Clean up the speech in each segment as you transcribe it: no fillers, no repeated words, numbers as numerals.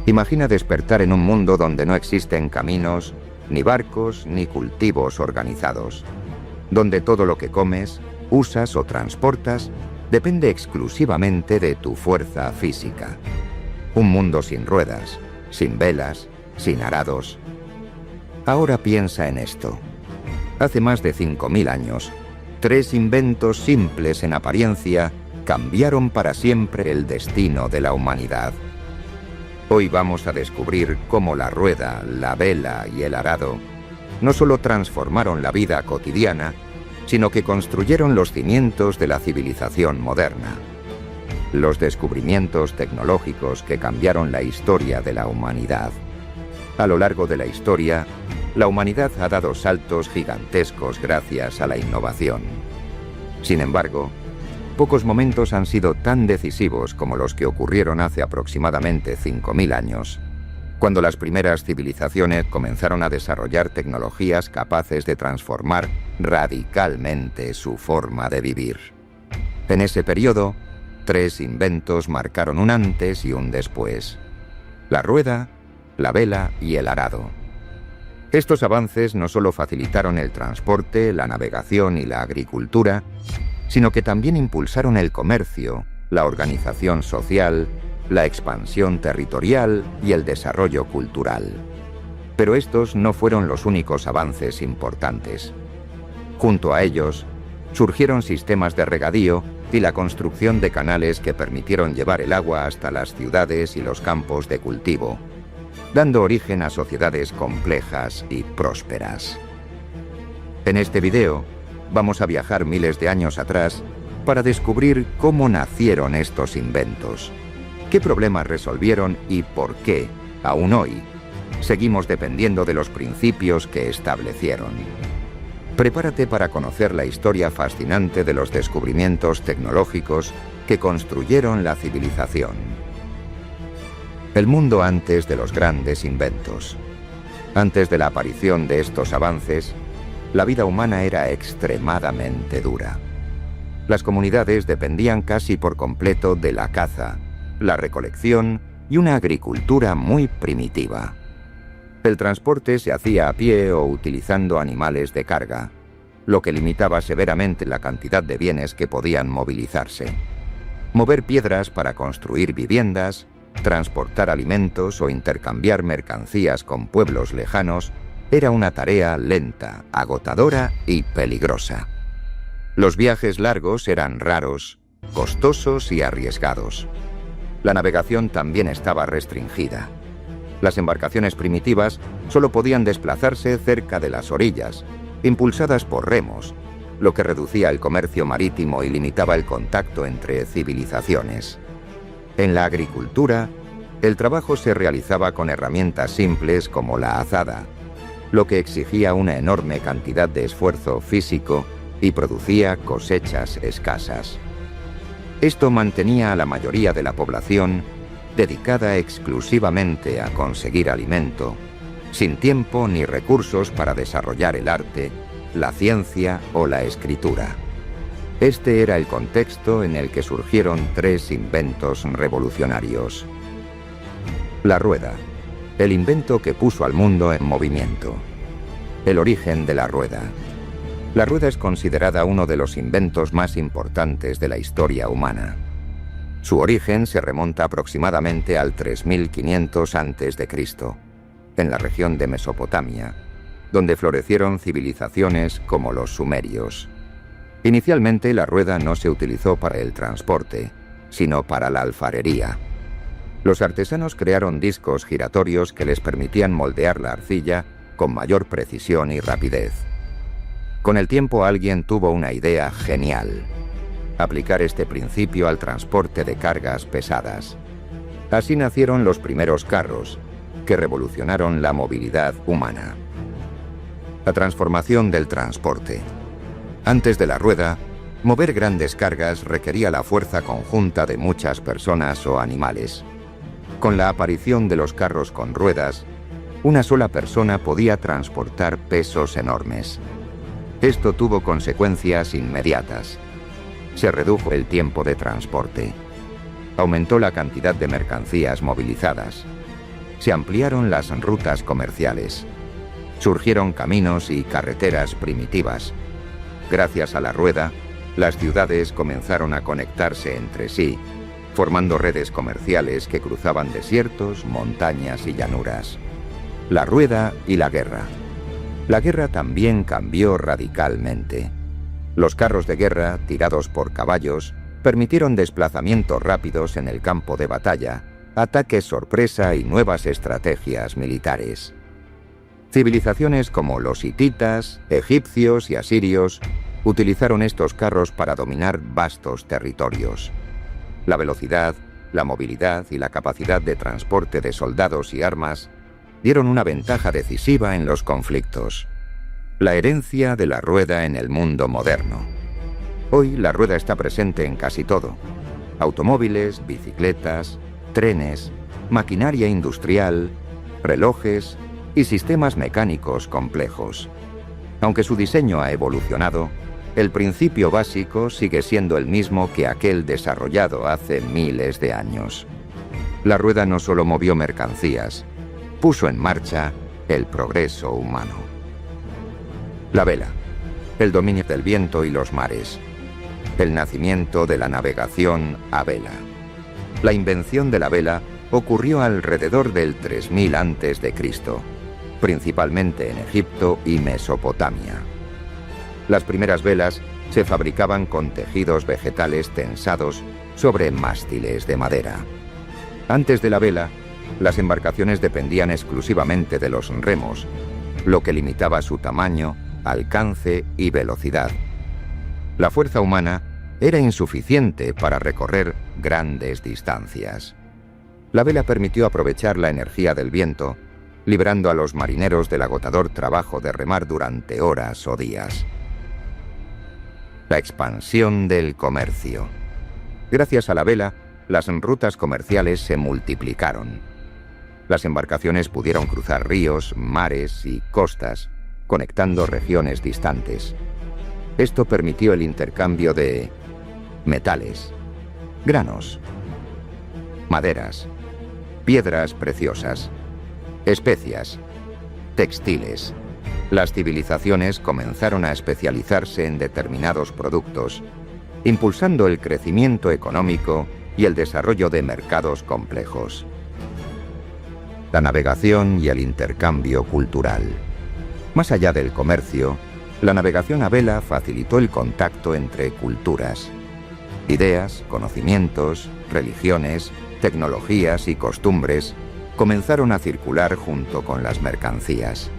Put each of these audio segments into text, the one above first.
Imagina despertar en un mundo donde no existen caminos, ni barcos, ni cultivos organizados, donde todo lo que comes, usas o transportas depende exclusivamente de tu fuerza física. Un mundo sin ruedas, sin velas, sin arados. Ahora piensa en esto. Hace más de 5000 años, 3 inventos simples en apariencia cambiaron para siempre el destino de la humanidad. Hoy vamos a descubrir cómo la rueda, la vela y el arado no solo transformaron la vida cotidiana, sino que construyeron los cimientos de la civilización moderna. Los descubrimientos tecnológicos que cambiaron la historia de la humanidad. A lo largo de la historia, la humanidad ha dado saltos gigantescos gracias a la innovación. Sin embargo, pocos momentos han sido tan decisivos como los que ocurrieron hace aproximadamente 5000 años, cuando las primeras civilizaciones comenzaron a desarrollar tecnologías capaces de transformar radicalmente su forma de vivir. En ese periodo, 3 inventos marcaron un antes y un después: la rueda, la vela y el arado. Estos avances no solo facilitaron el transporte, la navegación y la agricultura, sino que también impulsaron el comercio, la organización social, la expansión territorial y el desarrollo cultural. Pero estos no fueron los únicos avances importantes. Junto a ellos, surgieron sistemas de regadío y la construcción de canales que permitieron llevar el agua hasta las ciudades y los campos de cultivo, dando origen a sociedades complejas y prósperas. En este video, vamos a viajar miles de años atrás para descubrir cómo nacieron estos inventos, qué problemas resolvieron y por qué, aún hoy, seguimos dependiendo de los principios que establecieron. Prepárate para conocer la historia fascinante de los descubrimientos tecnológicos que construyeron la civilización. El mundo antes de los grandes inventos. Antes de la aparición de estos avances, la vida humana era extremadamente dura. Las comunidades dependían casi por completo de la caza, la recolección y una agricultura muy primitiva. El transporte se hacía a pie o utilizando animales de carga, lo que limitaba severamente la cantidad de bienes que podían movilizarse. Mover piedras para construir viviendas, transportar alimentos o intercambiar mercancías con pueblos lejanos era una tarea lenta, agotadora y peligrosa. Los viajes largos eran raros, costosos y arriesgados. La navegación también estaba restringida. Las embarcaciones primitivas solo podían desplazarse cerca de las orillas, impulsadas por remos, lo que reducía el comercio marítimo y limitaba el contacto entre civilizaciones. En la agricultura, el trabajo se realizaba con herramientas simples como la azada, lo que exigía una enorme cantidad de esfuerzo físico y producía cosechas escasas. Esto mantenía a la mayoría de la población dedicada exclusivamente a conseguir alimento, sin tiempo ni recursos para desarrollar el arte, la ciencia o la escritura. Este era el contexto en el que surgieron 3 inventos revolucionarios. La rueda, el invento que puso al mundo en movimiento. El origen de la rueda. La rueda es considerada uno de los inventos más importantes de la historia humana. Su origen se remonta aproximadamente al 3500 a.C., en la región de Mesopotamia, donde florecieron civilizaciones como los sumerios. Inicialmente la rueda no se utilizó para el transporte, sino para la alfarería. Los artesanos crearon discos giratorios que les permitían moldear la arcilla con mayor precisión y rapidez. Con el tiempo alguien tuvo una idea genial: aplicar este principio al transporte de cargas pesadas. Así nacieron los primeros carros, que revolucionaron la movilidad humana. La transformación del transporte. Antes de la rueda, mover grandes cargas requería la fuerza conjunta de muchas personas o animales. Con la aparición de los carros con ruedas, una sola persona podía transportar pesos enormes. Esto tuvo consecuencias inmediatas. Se redujo el tiempo de transporte. Aumentó la cantidad de mercancías movilizadas. se ampliaron las rutas comerciales. Surgieron caminos y carreteras primitivas. Gracias a la rueda, las ciudades comenzaron a conectarse entre sí, formando redes comerciales que cruzaban desiertos, montañas y llanuras. La rueda y la guerra. La guerra también cambió radicalmente. Los carros de guerra, tirados por caballos, permitieron desplazamientos rápidos en el campo de batalla, ataques sorpresa y nuevas estrategias militares. Civilizaciones como los hititas, egipcios y asirios utilizaron estos carros para dominar vastos territorios. La velocidad, la movilidad y la capacidad de transporte de soldados y armas dieron una ventaja decisiva en los conflictos. La herencia de la rueda en el mundo moderno. Hoy la rueda está presente en casi todo. Automóviles, bicicletas, trenes, maquinaria industrial, relojes y sistemas mecánicos complejos. Aunque su diseño ha evolucionado, el principio básico sigue siendo el mismo que aquel desarrollado hace miles de años. La rueda no solo movió mercancías, puso en marcha el progreso humano. La vela, el dominio del viento y los mares, el nacimiento de la navegación a vela. La invención de la vela ocurrió alrededor del 3000 a.C., principalmente en Egipto y Mesopotamia. Las primeras velas se fabricaban con tejidos vegetales tensados sobre mástiles de madera. Antes de la vela, las embarcaciones dependían exclusivamente de los remos, lo que limitaba su tamaño, alcance y velocidad. La fuerza humana era insuficiente para recorrer grandes distancias. La vela permitió aprovechar la energía del viento, librando a los marineros del agotador trabajo de remar durante horas o días. La expansión del comercio. Gracias a la vela, las rutas comerciales se multiplicaron. Las embarcaciones pudieron cruzar ríos, mares y costas, conectando regiones distantes. Esto permitió el intercambio de metales, granos, maderas, piedras preciosas, especias, textiles. Las civilizaciones comenzaron a especializarse en determinados productos, impulsando el crecimiento económico y el desarrollo de mercados complejos. La navegación y el intercambio cultural. Más allá del comercio, la navegación a vela facilitó el contacto entre culturas. Ideas, conocimientos, religiones, tecnologías y costumbres comenzaron a circular junto con las mercancías.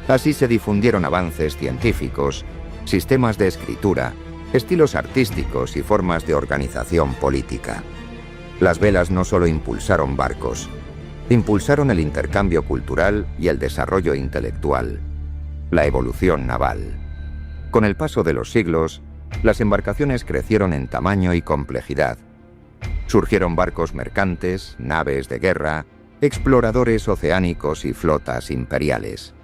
Así se difundieron avances científicos, sistemas de escritura, estilos artísticos y formas de organización política. Las velas no solo impulsaron barcos, impulsaron el intercambio cultural y el desarrollo intelectual, la evolución naval. Con el paso de los siglos, las embarcaciones crecieron en tamaño y complejidad. Surgieron barcos mercantes, naves de guerra, exploradores oceánicos y flotas imperiales.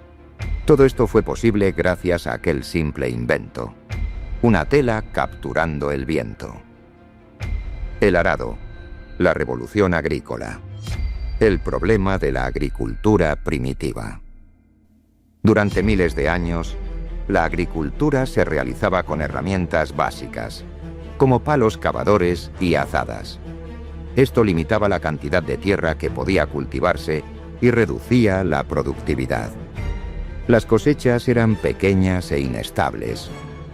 Todo esto fue posible gracias a aquel simple invento: una tela capturando el viento. El arado, la revolución agrícola, el problema de la agricultura primitiva. Durante miles de años, la agricultura se realizaba con herramientas básicas, como palos cavadores y azadas. Esto limitaba la cantidad de tierra que podía cultivarse y reducía la productividad. Las cosechas eran pequeñas e inestables,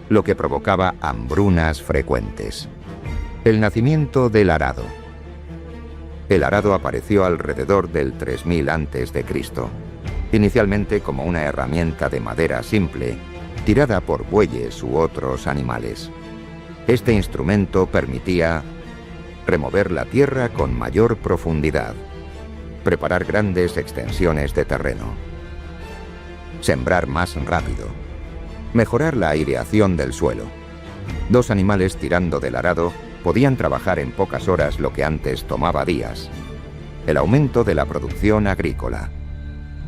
lo que provocaba hambrunas frecuentes. El nacimiento del arado. El arado apareció alrededor del 3000 a.C., inicialmente como una herramienta de madera simple, tirada por bueyes u otros animales. Este instrumento permitía remover la tierra con mayor profundidad, preparar grandes extensiones de terreno, sembrar más rápido, mejorar la aireación del suelo. Dos animales tirando del arado podían trabajar en pocas horas lo que antes tomaba días. El aumento de la producción agrícola.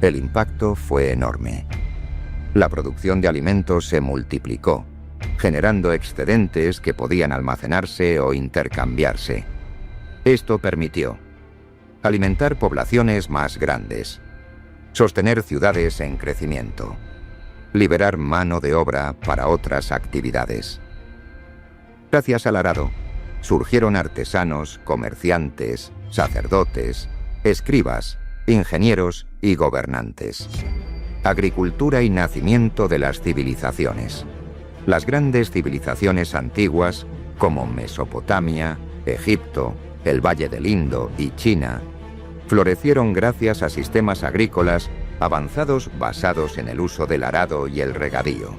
El impacto fue enorme. La producción de alimentos se multiplicó, generando excedentes que podían almacenarse o intercambiarse. Esto permitió alimentar poblaciones más grandes, sostener ciudades en crecimiento, liberar mano de obra para otras actividades. Gracias al arado, surgieron artesanos, comerciantes, sacerdotes, escribas, ingenieros y gobernantes. Agricultura y nacimiento de las civilizaciones. Las grandes civilizaciones antiguas, como Mesopotamia, Egipto, el Valle del Indo y China, florecieron gracias a sistemas agrícolas avanzados basados en el uso del arado y el regadío.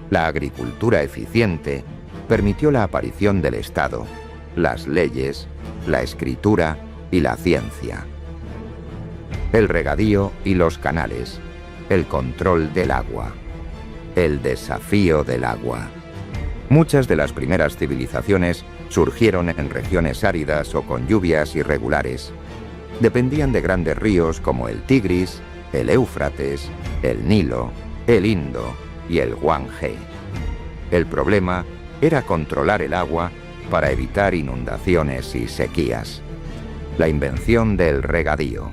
La agricultura eficiente permitió la aparición del Estado, las leyes, la escritura y la ciencia. El regadío y los canales, el control del agua, el desafío del agua. Muchas de las primeras civilizaciones surgieron en regiones áridas o con lluvias irregulares. Dependían de grandes ríos como el Tigris, el Éufrates, el Nilo, el Indo y el Yangtze. El problema era controlar el agua para evitar inundaciones y sequías. La invención del regadío.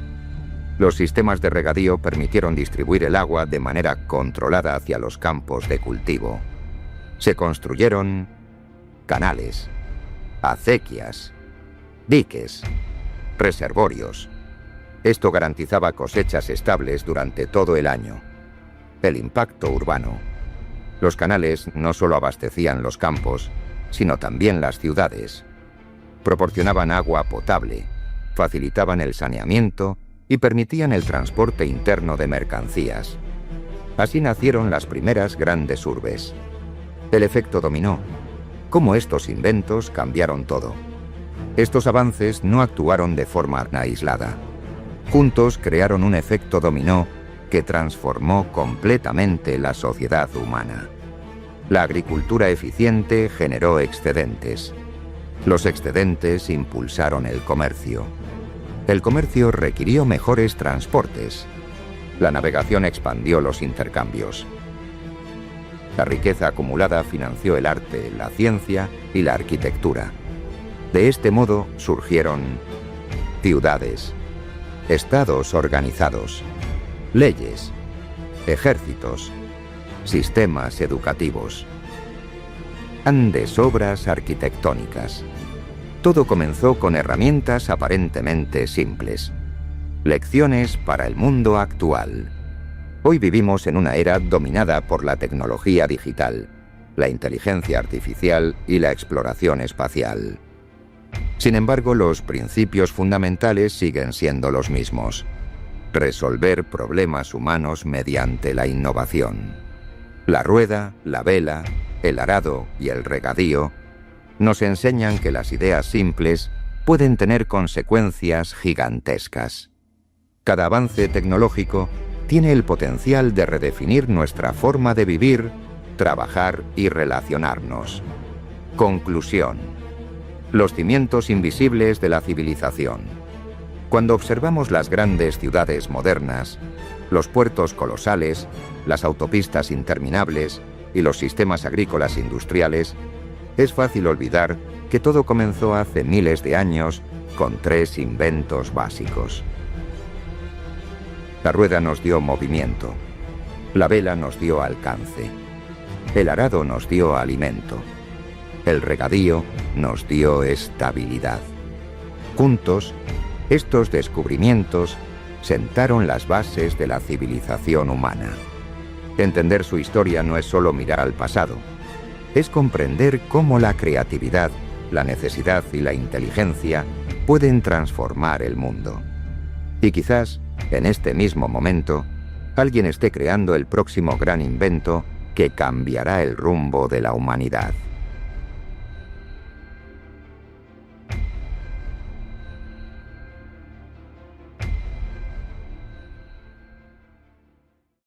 Los sistemas de regadío permitieron distribuir el agua de manera controlada hacia los campos de cultivo. Se construyeron canales, acequias, diques, reservorios. Esto garantizaba cosechas estables durante todo el año. El impacto urbano. Los canales no solo abastecían los campos, sino también las ciudades. Proporcionaban agua potable, facilitaban el saneamiento y permitían el transporte interno de mercancías. Así nacieron las primeras grandes urbes. El efecto dominó. Cómo estos inventos cambiaron todo. Estos avances no actuaron de forma aislada. Juntos crearon un efecto dominó que transformó completamente la sociedad humana. La agricultura eficiente generó excedentes. Los excedentes impulsaron el comercio. El comercio requirió mejores transportes. La navegación expandió los intercambios. La riqueza acumulada financió el arte, la ciencia y la arquitectura. De este modo surgieron ciudades, estados organizados, leyes, ejércitos, sistemas educativos, grandes obras arquitectónicas. Todo comenzó con herramientas aparentemente simples. Lecciones para el mundo actual. Hoy vivimos en una era dominada por la tecnología digital, la inteligencia artificial y la exploración espacial. Sin embargo, los principios fundamentales siguen siendo los mismos. Resolver problemas humanos mediante la innovación. La rueda, la vela, el arado y el regadío nos enseñan que las ideas simples pueden tener consecuencias gigantescas. Cada avance tecnológico tiene el potencial de redefinir nuestra forma de vivir, trabajar y relacionarnos. Conclusión. Los cimientos invisibles de la civilización. Cuando observamos las grandes ciudades modernas, los puertos colosales, las autopistas interminables y los sistemas agrícolas industriales, es fácil olvidar que todo comenzó hace miles de años con 3 inventos básicos. La rueda nos dio movimiento, la vela nos dio alcance, el arado nos dio alimento, el regadío nos dio estabilidad. Juntos, estos descubrimientos sentaron las bases de la civilización humana. Entender su historia no es solo mirar al pasado, es comprender cómo la creatividad, la necesidad y la inteligencia pueden transformar el mundo. Y quizás, en este mismo momento, alguien esté creando el próximo gran invento que cambiará el rumbo de la humanidad.